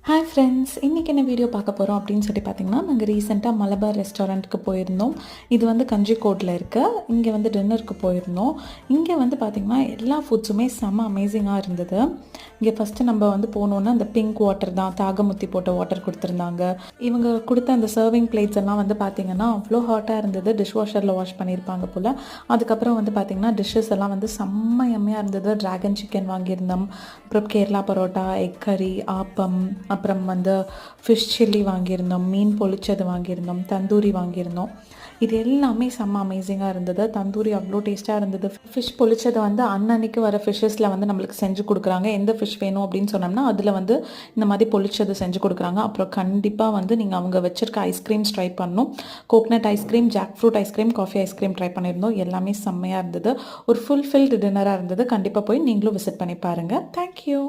Hi friends, இன்றைக்கி என்ன video பார்க்க போகிறோம் அப்படின்னு சொல்லி பார்த்தீங்கன்னா, நாங்கள் ரீசெண்டாக மலபார் ரெஸ்டாரண்ட்டுக்கு போயிருந்தோம். இது வந்து கஞ்சிக்கோட்டில் இருக்க. இங்கே வந்து டின்னருக்கு போயிருந்தோம். இங்கே வந்து பார்த்திங்கன்னா எல்லா ஃபுட்ஸுமே செம்ம அமேசிங்காக இருந்தது. இங்கே ஃபஸ்ட்டு நம்ம வந்து போனோன்னா அந்த பிங்க் வாட்டர் தான், தாகமுத்தி போட்ட வாட்டர் கொடுத்துருந்தாங்க. இவங்க கொடுத்த அந்த சர்விங் பிளேட்ஸ் எல்லாம் வந்து பார்த்திங்கன்னா அவ்வளோ ஹாட்டாக இருந்தது. டிஷ் வாஷரில் வாஷ் பண்ணியிருப்பாங்க போல். அதுக்கப்புறம் வந்து பார்த்திங்கன்னா டிஷ்ஷஸ் எல்லாம் வந்து செம்ம எம்மையாக இருந்தது. ட்ராகன் சிக்கன் வாங்கியிருந்தோம், அப்புறம் கேரளா பரோட்டா, எக் கறி, ஆப்பம், அப்புறம் வந்து ஃபிஷ் சில்லி வாங்கியிருந்தோம், மீன் பொழிச்சது வாங்கியிருந்தோம், தந்தூரி வாங்கியிருந்தோம். இது எல்லாமே செம்ம அமேசிங்காக இருந்தது. தந்தூரி அவ்வளோ டேஸ்ட்டாக இருந்தது. ஃபிஷ் பொழிச்சது வந்து அன்னன்னைக்கு வர ஃபிஷ்ஷஸில் வந்து நம்மளுக்கு செஞ்சு கொடுக்குறாங்க. எந்த ஃபிஷ் வேணும் அப்படின்னு சொன்னோம்னா அதில் வந்து இந்த மாதிரி பொழிச்சது செஞ்சு கொடுக்குறாங்க. அப்புறம் கண்டிப்பாக வந்து நீங்கள் அவங்க வச்சுருக்க ஐஸ்கிரீம்ஸ் ட்ரை பண்ணணும். Coconut ice cream, jackfruit ice cream, coffee ice cream try பண்ணியிருந்தோம். எல்லாமே செம்மையாக இருந்தது. ஒரு ஃபுல்ஃபில்டு டின்னராக இருந்தது. கண்டிப்பாக போய் நீங்களும் விசிட் பண்ணி பாருங்கள். தேங்க்யூ.